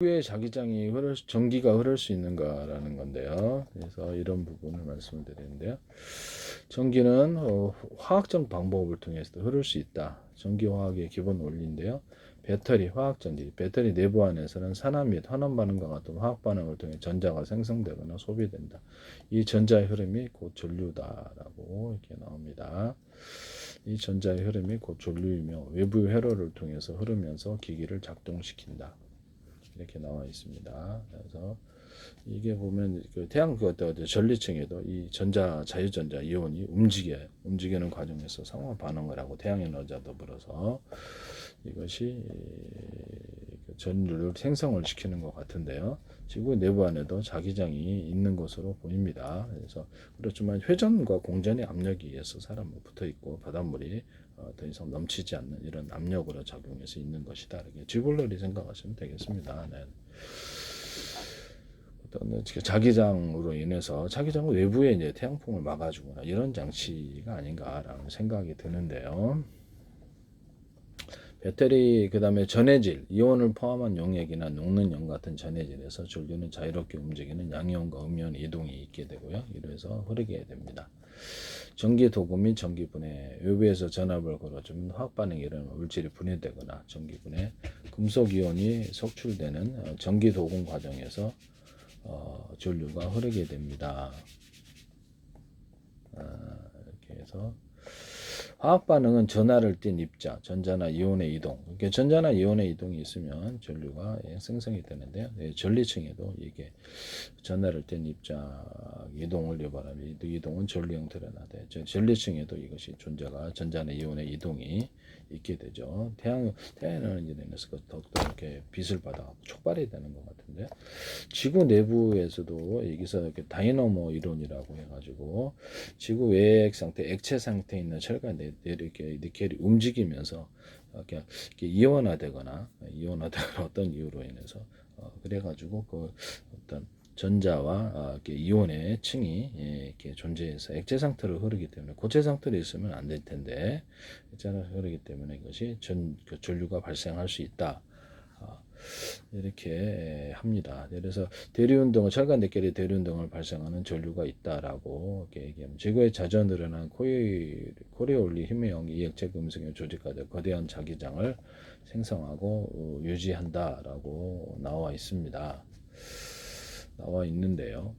왜 자기장이 전기가 흐를 수 있는가라는 건데요. 그래서 이런 부분을 말씀을 드리는데요. 전기는 화학적 방법을 통해서 흐를 수 있다. 전기화학의 기본 원리인데요. 배터리, 화학전지, 배터리 내부 안에서는 산화 및 환원 반응과 같은 화학 반응을 통해 전자가 생성되거나 소비된다. 이 전자의 흐름이 곧 전류다라고 이렇게 나옵니다. 이 전자의 흐름이 곧 전류이며 외부 회로를 통해서 흐르면서 기기를 작동시킨다. 이렇게 나와 있습니다. 그래서 이게 보면 그 태양 그 전리층에도 이 자유전자 이온이 움직이는 과정에서 상호 반응을 하고 태양 에너지와 더불어서 이것이 전류를 생성을 시키는 것 같은데요. 지구 내부 안에도 자기장이 있는 것으로 보입니다. 그래서 그렇지만 회전과 공전의 압력에 의해서 사람은 붙어 있고 바닷물이 더 이상 넘치지 않는 이런 압력으로 작용해서 있는 것이다. 이렇게 지불놀이 생각하시면 되겠습니다. 네. 어떤 자기장으로 인해서 자기장 외부에 이제 태양풍을 막아주거나 이런 장치가 아닌가라는 생각이 드는데요. 배터리 그다음에 전해질 이온을 포함한 용액이나 녹는 연 같은 전해질에서 전류는 자유롭게 움직이는 양이온과 음이온 이동이 있게 되고요. 이래서 흐르게 됩니다. 전기 도구 및 전기 분해 외부에서 전압을 걸어주면 화학 반응이 일어나는 물질이 분해되거나 전기 분해 금속 이온이 속출되는 전기 도금 과정에서 전류가 흐르게 됩니다. 이렇게 해서 화학 반응은 전하를 띤 입자, 전자나 이온의 이동. 이렇게 전자나 이온의 이동이 있으면 전류가 생성이 되는데요. 전리층에도 이게 전하를 띤 입자 이동을 유발하면 이 이동은 전류 형태로 나타나요. 전리층에도 이것이 전자나 이온의 이동이 있게 되죠. 태양에너지에 인해서 더욱더 이렇게 빛을 받아 촉발이 되는 것 같은데 지구 내부에서도 여기서 이렇게 다이너모 이론이라고 해가지고 지구 외액 상태, 액체 상태에 있는 철과 이렇게 니켈이 움직이면서 이렇게 이온화되거나 어떤 이유로 인해서 그래가지고 그 어떤 전자와 이온의 층이 이렇게 존재해서 액체 상태로 흐르기 때문에 고체 상태로 있으면 안 될 텐데 액체 상태로 흐르기 때문에 이것이 전류가 발생할 수 있다. 이렇게 합니다. 그래서 대류운동을 철과 니켈의 대류운동을 발생하는 전류가 있다라고 얘기하면 지구의 자주 늘어난 코리올리 힘의 이액체 금속의 조직까지 거대한 자기장을 생성하고 유지한다라고 나와 있습니다. 나와 있는데요.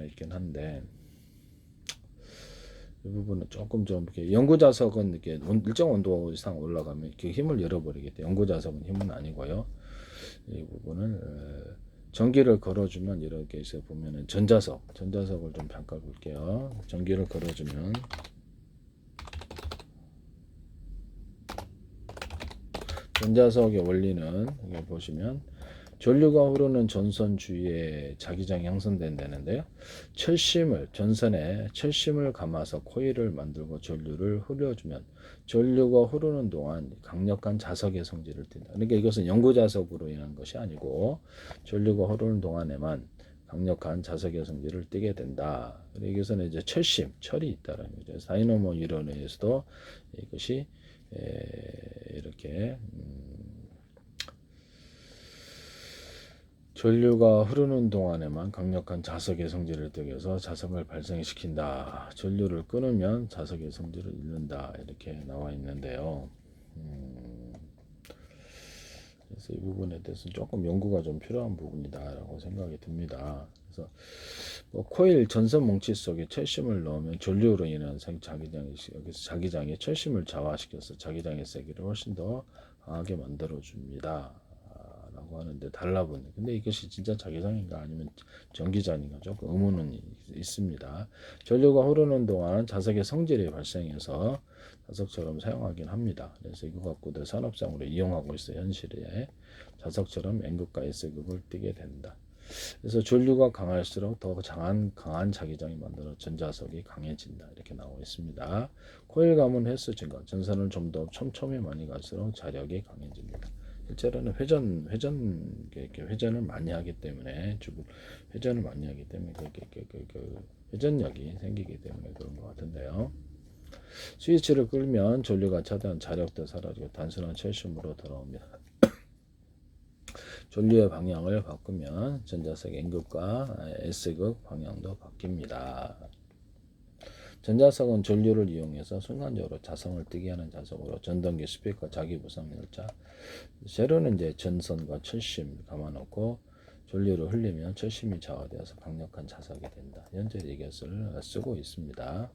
있긴 한데 이 부분은 조금 좀 이렇게 연구 자석은 이렇게 일정 온도 이상 올라가면 이렇게 힘을 잃어버리기 때문에 연구 자석은 힘은 아니고요. 이 부분을 전기를 걸어주면 이렇게 해서 보면은 전자석을 좀 잠깐 볼게요. 전기를 걸어주면 전자석의 원리는 여기 보시면 전류가 흐르는 전선 주위에 자기장이 형성된다는데요. 전선에 철심을 감아서 코일을 만들고 전류를 흘려주면 전류가 흐르는 동안 강력한 자석의 성질을 띈다. 그러니까 이것은 연구 자석으로 인한 것이 아니고 전류가 흐르는 동안에만 강력한 자석의 성질을 띠게 된다. 여기서는 이제 철이 있다라는 거죠. 다이너모 이론에 의해서도 이것이 이렇게 전류가 흐르는 동안에만 강력한 자석의 성질을 띠게서 자석을 발생시킨다. 전류를 끊으면 자석의 성질을 잃는다. 이렇게 나와 있는데요. 그래서 이 부분에 대해서는 조금 연구가 좀 필요한 부분이다라고 생각이 듭니다. 그래서 코일 전선 뭉치 속에 철심을 넣으면 전류로 인한 자기장이 철심을 자화시켜서 자기장의 세기를 훨씬 더 강하게 만들어 줍니다. 라고 하는데 달라붙는. 근데 이것이 진짜 자기장인가 아니면 전기장인가 조금 의문은 있습니다. 전류가 흐르는 동안 자석의 성질이 발생해서 자석처럼 사용하긴 합니다. 그래서 이거 갖고도 산업상으로 이용하고 있어요. 현실에 자석처럼 N극과 S극을 띠게 된다. 그래서 전류가 강할수록 더 강한 자기장이 만들어 전자석이 강해진다. 이렇게 나와 있습니다. 코일 가문 횟수 증가, 전선을 좀 더 촘촘히 많이 갈수록 자력이 강해집니다. 실제로는 회전을 많이 하기 때문에 회전력이 생기기 때문에 그런 것 같은데요. 스위치를 끌면 전류가 차단 자력도 사라지고 단순한 철심으로 돌아옵니다. 전류의 방향을 바꾸면 전자석 N극과 S극 방향도 바뀝니다. 전자석은 전류를 이용해서 순간적으로 자성을 뜨게 하는 자석으로 전동기, 스피커, 자기부상 열차, 재료는 이제 전선과 철심 감아놓고 전류를 흘리면 철심이 저하되어서 강력한 자석이 된다. 현재 이것을 쓰고 있습니다.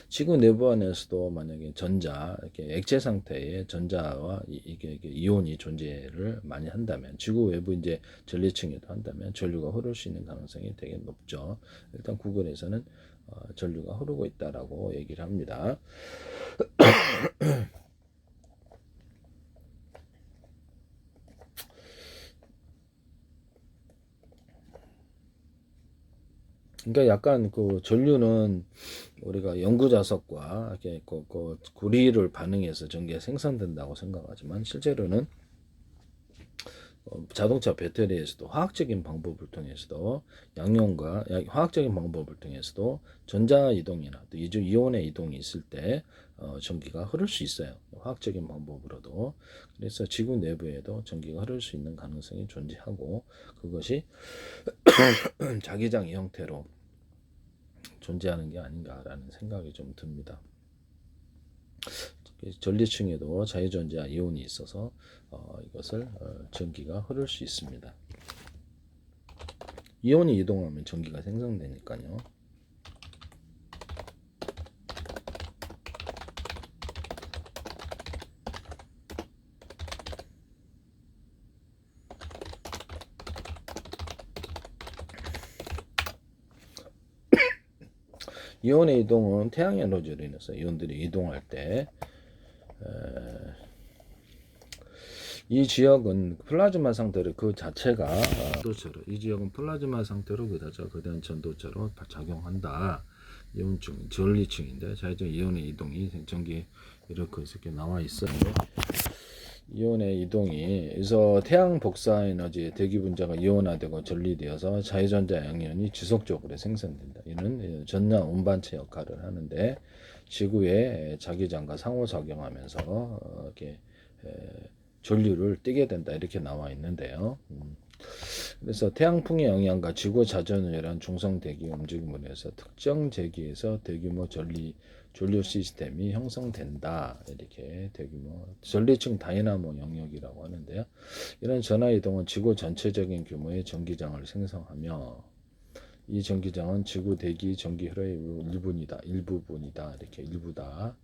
지구 내부 안에서도 만약에 이렇게 액체 상태의 전자와 이게 이온이 존재를 많이 한다면, 지구 외부 이제 전리층에도 한다면 전류가 흐를 수 있는 가능성이 되게 높죠. 일단 구글에서는 전류가 흐르고 있다라고 얘기를 합니다. 그러니까 약간 그 전류는 우리가 연구 자석과 이렇게 그 구리를 반응해서 전기가 생산된다고 생각하지만, 실제로는 자동차 배터리에서도 화학적인 방법을 통해서도 화학적인 방법을 통해서도 전자 이동이나 또 이온의 이동이 있을 때 전기가 흐를 수 있어요. 화학적인 방법으로도. 그래서 지구 내부에도 전기가 흐를 수 있는 가능성이 존재하고, 그것이 자기장의 형태로 존재하는 게 아닌가라는 생각이 좀 듭니다. 전리층에도 자유전자 이온이 있어서 이것을 전기가 흐를 수 있습니다. 이온이 이동하면 전기가 생성되니까요. 이온의 이동은 태양 에너지로 인해서 이온들이 이동할 때, 이 지역은 플라즈마 상태로 그 자체가 전도체로, 이 지역은 플라즈마 상태로 그 자체가 거대한 전도체로 작용한다. 이온층, 전리층인데 자유적 이온의 이동이 전기 이렇게 나와 있어요. 이온의 이동이, 그래서 태양 복사 에너지의 대기 분자가 이온화되고 전리되어서 자유전자 양이온이 지속적으로 생성된다. 이는 전자 운반체 역할을 하는데 지구의 자기장과 상호작용하면서 이렇게 전류를 띠게 된다, 이렇게 나와 있는데요. 그래서 태양풍의 영향과 지구 자전이란 중성 대기 움직임으로 해서 특정 재기에서 대규모 전류 시스템이 형성된다. 이렇게 대규모 전리층 다이나모 영역이라고 하는데요. 이런 전하 이동은 지구 전체적인 규모의 전기장을 생성하며, 이 전기장은 지구 대기 전기 흐름의 일부분이다. 이렇게 일부다.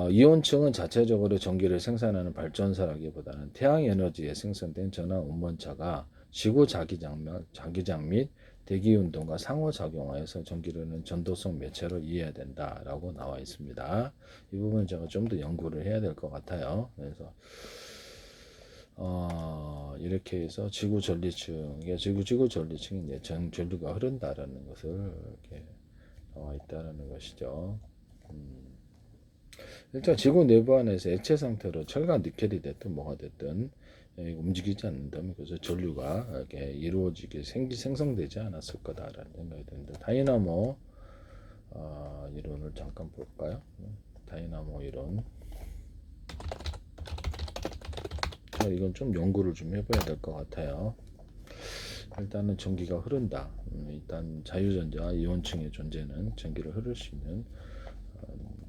이온층은 자체적으로 전기를 생산하는 발전소라기보다는 태양 에너지에 생성된 전하 운반차가 지구 자기장 및 대기 운동과 상호작용하여서 전기를 하는 전도성 매체로 이해해야 된다라고 나와 있습니다. 이 부분 제가 좀 더 연구를 해야 될 것 같아요. 그래서 이렇게 해서 지구 전리층에 이제 전류가 흐른다라는 것을 이렇게 나와 있다라는 것이죠. 일단 지구 내부 안에서 액체 상태로 철과 니켈이 됐든 뭐가 됐든 움직이지 않는다면, 그래서 전류가 이렇게 이루어지게 생성되지 않았을 거다라는 생각이 드는데, 다이나모 이론을 잠깐 볼까요? 다이나모 이론. 이건 좀 연구를 좀 해봐야 될 것 같아요. 일단은 전기가 흐른다. 일단 자유전자 이온층의 존재는 전기를 흐를 수 있는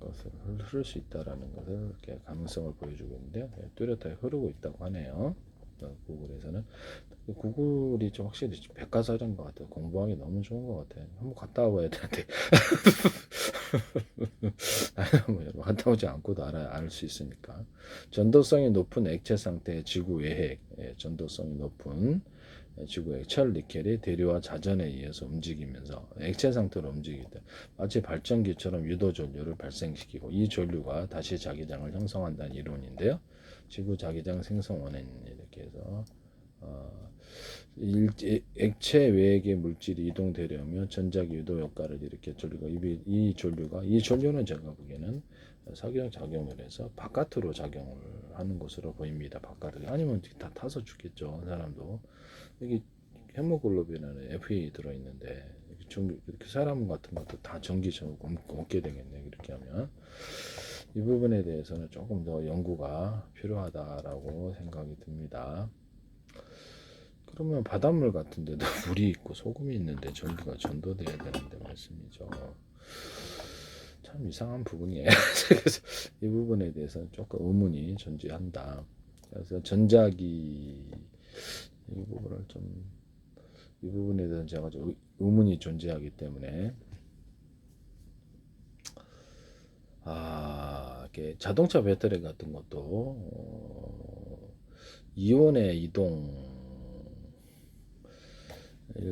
것을 흐를 수 있다라는 것을 이렇게 가능성을 보여주고 있는데요. 뚜렷하게 흐르고 있다고 하네요. 구글에서는. 구글이 좀 확실히 백과사전인 것 같아요. 공부하기 너무 좋은 것 같아요. 한번 갔다 와봐야 되는데 갔다 오지 않고도 알 수 있으니까. 전도성이 높은 액체 상태의 지구 외핵, 전도성이 높은 지구의 철, 니켈이 대류와 자전에 의해서 움직이면서 액체 상태로 움직이기 때문에 마치 발전기처럼 유도 전류를 발생시키고, 이 전류가 다시 자기장을 형성한다는 이론인데요. 지구 자기장 생성 원인, 이렇게 해서 액체 외액의 물질이 이동되려면 전자기 유도 효과를 일으켜 이 전류는 제가 보기에는 석영작용을 해서 바깥으로 작용을 하는 것으로 보입니다. 바깥으로. 아니면 다 타서 죽겠죠, 사람도. 여기 헤모글로빈 안에 FA 들어있는데 전기 그 사람 같은 것도 다 전기 좀 얻게 되겠네. 이렇게 하면 이 부분에 대해서는 조금 더 연구가 필요하다라고 생각이 듭니다. 그러면 바닷물 같은 데도 물이 있고 소금이 있는데 전기가 전도돼야 되는데 말씀이죠. 참 이상한 부분이에요. 그래서 이 부분에 대해서는 조금 의문이 존재한다. 그래서 전자기 이 부분을 좀 이 부분에 대해서 제가 좀 의문이 존재하기 때문에 이렇게 자동차 배터리 같은 것도 이온의 이동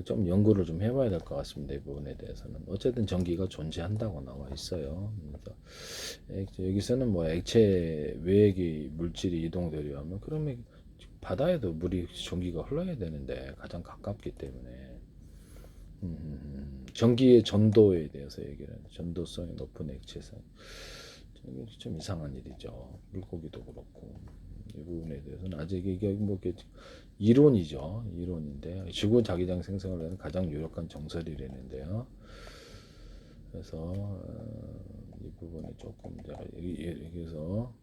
좀 연구를 좀 해봐야 될 것 같습니다. 이 부분에 대해서는 어쨌든 전기가 존재한다고 나와 있어요. 그래서 여기서는 뭐 액체 외액이 물질이 이동되려 하면 그러면 바다에도 물이 전기가 흘러야 되는데 가장 가깝기 때문에 전기의 전도에 대해서 얘기를 하는 전도성이 높은 액체성 좀 이상한 일이죠. 물고기도 그렇고 이 부분에 대해서는 아직 이게 뭐 이론이죠. 이론인데 지구 자기장 생성을 하는 가장 유력한 정설이라는데요. 그래서 이 부분에 조금 제가 여기서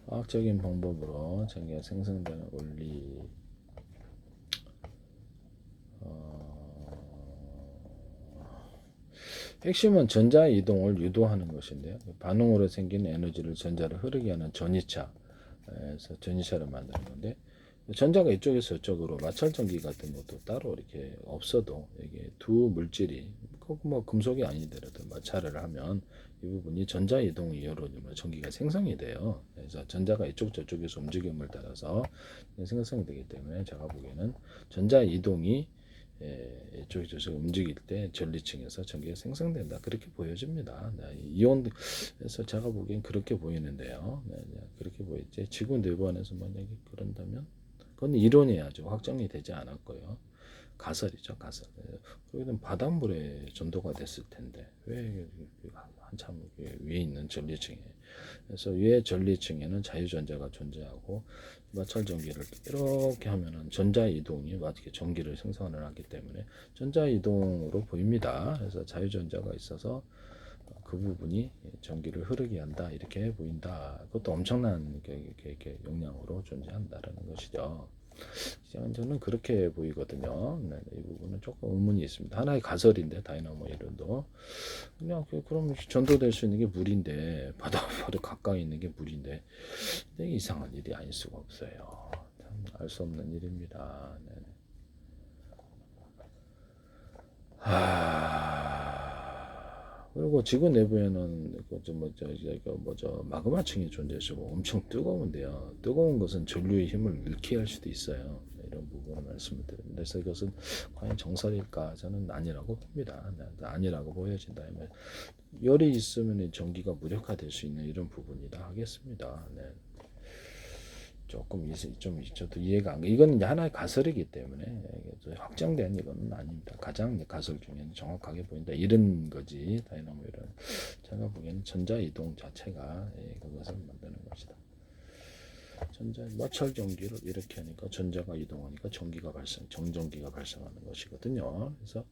과학적인 방법으로 전기가 생성되는 원리 핵심은 전자 이동을 유도하는 것인데요. 반응으로 생긴 에너지를 전자를 흐르게 하는 전이차에서 전이차를 만드는 건데 전자가 이쪽에서 저쪽으로 마찰 전기 같은 것도 따로 이렇게 없어도 이게 두 물질이 꼭 뭐 금속이 아니더라도 마찰을 하면 이 부분이 전자 이동이 이루어지면 전기가 생성이 돼요. 그래서 전자가 이쪽 저쪽에서 움직임을 따라서 생성이 되기 때문에 제가 보기에는 전자 이동이 이쪽이 저쪽 움직일 때 전리층에서 전기가 생성된다 그렇게 보여집니다. 이온에서 제가 보기엔 그렇게 보이는데요. 그렇게 보이지. 지구 내부 안에서 만약에 그런다면 그건 이론이야죠. 확정이 되지 않았고요. 가설이죠, 가설. 그러면 바닷물에 전도가 됐을 텐데 왜 한참 위에 있는 전리층에 그래서 위에 전리층에는 자유전자가 존재하고 마찰 전기를 이렇게 하면은 전자 이동이 마치 전기를 생성을 하기 때문에 전자 이동으로 보입니다. 그래서 자유전자가 있어서 그 부분이 전기를 흐르게 한다 이렇게 보인다. 그것도 엄청난 이렇게 용량으로 존재한다라는 것이죠. 저는 그렇게 보이거든요. 네, 이 부분은 조금 의문이 있습니다. 하나의 가설인데 다이나모 이론도 그냥 그럼 전도될 수 있는 게 물인데 바로 가까이 있는 게 물인데 되게 이상한 일이 아닐 수가 없어요. 알 수 없는 일입니다. 네. 그리고 지구 내부에는 마그마층이 존재하고 엄청 뜨거운데요. 뜨거운 것은 전류의 힘을 잃게 할 수도 있어요. 이런 부분을 말씀을 드립니다. 그래서 이것은 과연 정설일까? 저는 아니라고 봅니다. 아니라고 보여진다면 열이 있으면 전기가 무력화될 수 있는 이런 부분이라 하겠습니다. 네. 조금 좀 저도 이해가 안 가. 이건 이제 하나의 가설이기 때문에 확정된 이거는 아닙니다. 가장 가설 중에는 정확하게 보인다 이런 거지. 다이나모 이런 제가 보기에는 전자 이동 자체가 그것을 만드는 것이다. 전자 마찰 전기를 이렇게 하니까 전자가 이동하니까 정전기가 발생하는 것이거든요. 그래서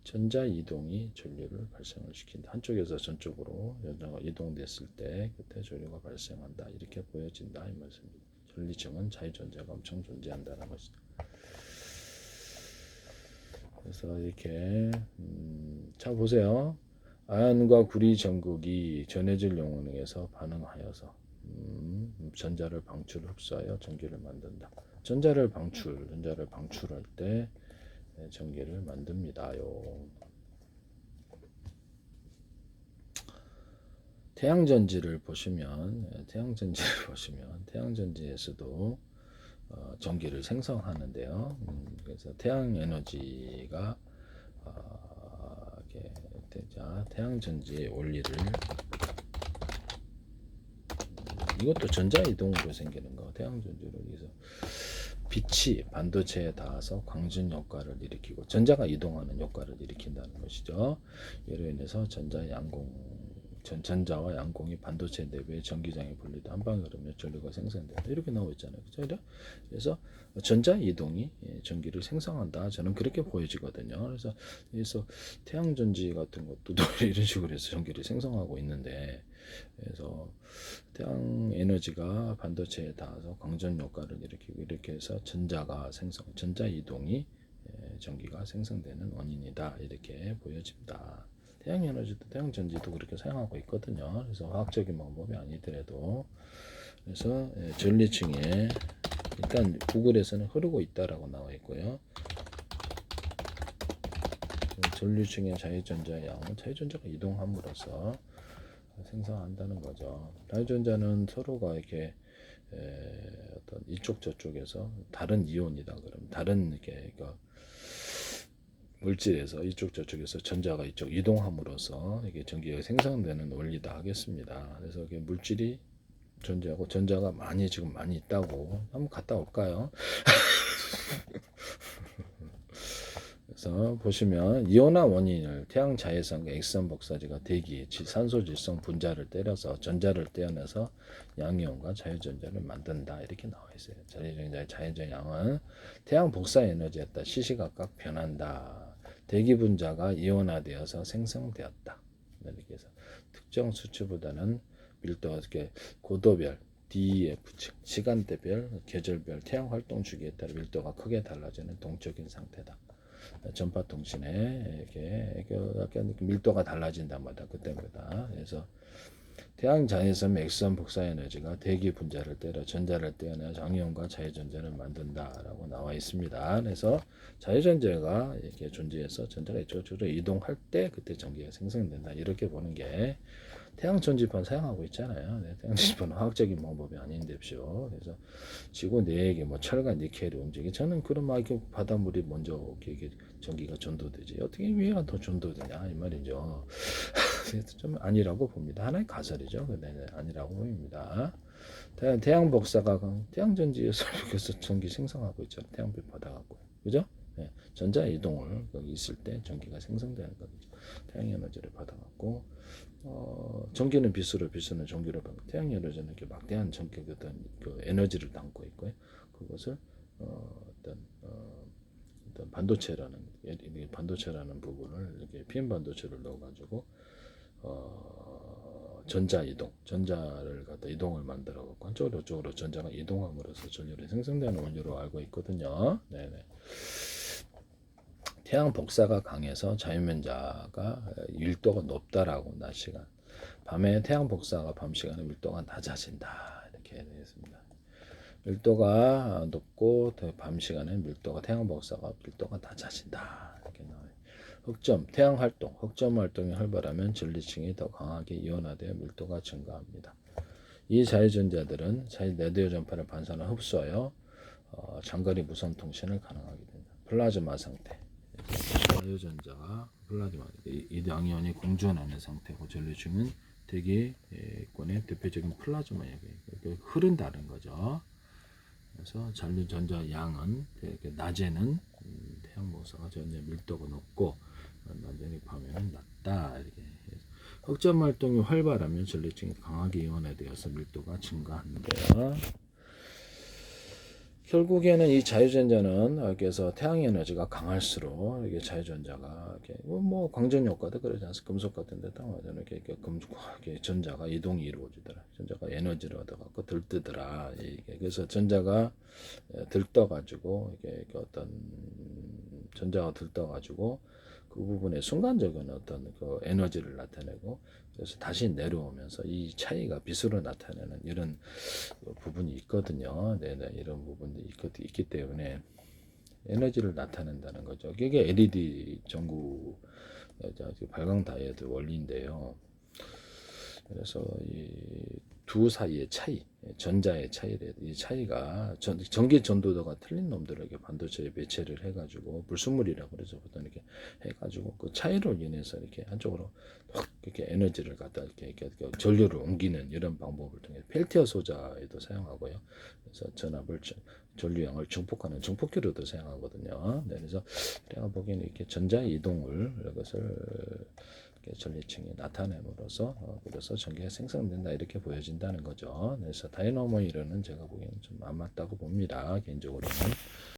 전자 이동이 전류를 발생을 시킨다. 한쪽에서 전쪽으로 전자가 이동됐을 때 그때 전류가 발생한다. 이렇게 보여진다 이 말씀입니다. 전리층은 자유전자가 엄청 존재한다는 것이죠. 그래서 이렇게 자 보세요. 아연과 구리 전극이 전해질 용원에서 반응하여서 전자를 흡수하여 전기를 만든다. 전자를 방출할 때 전기를 만듭니다요. 태양전지를 보시면 태양전지에서도 전기를 생성하는데요. 그래서 태양 에너지가 태양전지의 원리를 이것도 전자 이동으로 생기는 거. 태양전지로 해서 빛이 반도체에 닿아서 광전 효과를 일으키고 전자가 이동하는 효과를 일으킨다는 것이죠. 이로 인해서 전자와 양공이 반도체 내부의 전기장에 분리돼 한 방에 흐르며 전류가 생성된다. 이렇게 나와 있잖아요. 그죠? 그래서 전자 이동이 전기를 생성한다. 저는 그렇게 보여지거든요. 그래서 태양 전지 같은 것도 이런 식으로 해서 전기를 생성하고 있는데, 그래서 태양 에너지가 반도체에 닿아서 광전 효과를 일으키고 이렇게 해서 전자 이동이 전기가 생성되는 원인이다. 이렇게 보여집니다. 태양 에너지도 태양 전지도 그렇게 사용하고 있거든요. 그래서 화학적인 방법이 아니더라도, 그래서 전리층에 일단 구글에서는 흐르고 있다라고 나와 있고요. 전류층의 자유전자의 양은 자유전자가 이동함으로써 생성한다는 거죠. 자유전자는 서로가 이렇게 어떤 이쪽 저쪽에서 다른 이온이다 그러면 다른 이렇게 물질에서 이쪽 저쪽에서 전자가 이쪽 이동함으로써 이게 전기가 생성되는 원리다 하겠습니다. 그래서 이게 물질이 존재하고 전자가 지금 많이 있다고 한번 갔다 올까요? 그래서 보시면 이온화 원인을 태양 자외선과 X선 복사지가 대기 산소 질성 분자를 때려서 전자를 떼어내서 양이온과 자유전자를 만든다. 이렇게 나와 있어요. 자유전자의 자유전 양은 태양 복사 에너지에 따라 시시각각 변한다. 대기 분자가 이온화되어서 생성되었다. 이렇게 해서 특정 수치보다는 밀도가 이렇게 고도별 DEF층, 시간대별, 계절별 태양 활동 주기에 따라 밀도가 크게 달라지는 동적인 상태다. 전파 통신에 이렇게 약간 밀도가 달라진단 말이다. 그때보다. 그래서 태양 자외선 X선 복사 에너지가 대기 분자를 때려 전자를 떼어내 장이온과 자유전자를 만든다라고 나와 있습니다. 그래서 자유전자가 이렇게 존재해서 전자가 이쪽으로 이동할 때 그때 전기가 생성된다. 이렇게 보는 게 태양 전지판 사용하고 있잖아요. 네, 태양 전지판은 화학적인 방법이 아닌데요. 그래서 지구 내에게 뭐 철과 니켈이 움직이 저는 그런 막 바닷물이 먼저 이렇게 전기가 전도되지 어떻게 위가 더 전도되냐 이 말이죠. 좀 아니라고 봅니다. 하나의 가설이죠. 네, 아니라고 보입니다. 태양 복사가 태양 전지에서 이렇게 전기 생성하고 있죠. 태양빛 받아갖고 그죠? 네, 전자 이동을 거기 있을 때 전기가 생성되는 거죠. 태양 에너지를 받아갖고 전기는 빛으로, 빛은 전기로 바뀌고 태양 에너지는 이렇게 막대한 전기 그 에너지를 담고 있고요. 그것을 어떤 반도체라는 부분을 이렇게 PM 반도체를 넣어가지고 전자 이동, 전자를 갖다 이동을 만들어 갖고 한쪽으로 이쪽으로 전자가 이동함으로써 전류를 생성되는 원리로 알고 있거든요. 네네. 태양 복사가 강해서 자유면자가 밀도가 높다라고 낮 시간, 밤에 태양 복사가 밤 시간에 밀도가 낮아진다 이렇게 되어 있습니다. 밀도가 높고 밤 시간에 태양 복사가 밀도가 낮아진다 이렇게 나와요. 태양 활동, 흑점 활동이 활발하면 전리층이 더 강하게 이온화되어 밀도가 증가합니다. 이 자유전자들은 레디오 전파를 반사나 흡수하여 장거리 무선 통신을 가능하게 됩니다. 플라즈마 상태. 자유전자가 플라즈마, 이 양이온이 공존하는 상태고 전리층은 대기권의 대표적인 플라즈마에 흐른다는 거죠. 그래서 전자 양은 낮에는 태양 복사가 전자 밀도가 높고 낮에는 밤에는 낮다. 이렇게 흑점 활동이 활발하면 전리층이 강하게 이온화되어서 밀도가 증가하는데요. 결국에는 이 자유전자는 그래서 태양 에너지가 강할수록 이게 자유전자가 이렇게 뭐 광전 효과도 그러지 않습니까? 금속 같은데 딱 맞아요. 이렇게 전자가 이동이 이루어지더라. 전자가 에너지를 얻어갖고 들뜨더라. 그래서 전자가 들떠가지고 이게 어떤 전자가 들떠가지고 그 부분에 순간적인 어떤 그 에너지를 나타내고 그래서 다시 내려오면서 이 차이가 빛으로 나타내는 이런 부분이 있거든요. 네네, 이런 부분이 있기 때문에 에너지를 나타낸다는 거죠. 이게 LED 전구 발광 다이오드 원리인데요. 그래서 이 두 사이의 차이, 전자의 차이래. 이 차이가 전기 전도도가 틀린 놈들에게 반도체에 배치를 해가지고 불순물이라고 그러죠. 보통 이렇게 해가지고 그 차이로 인해서 이렇게 한쪽으로 확 이렇게 에너지를 갖다 이렇게 전류를 옮기는 이런 방법을 통해 펠티어 소자에도 사용하고요. 그래서 전압을 전류량을 증폭하는 증폭기로도 사용하거든요. 네, 그래서 내가 보기에는 이렇게 전자 이동을 이것을 전리층이 나타냄으로써 그래서 전기가 생성된다 이렇게 보여진다는 거죠. 그래서 다이너모 이론은 제가 보기에는 좀 안 맞다고 봅니다. 개인적으로는.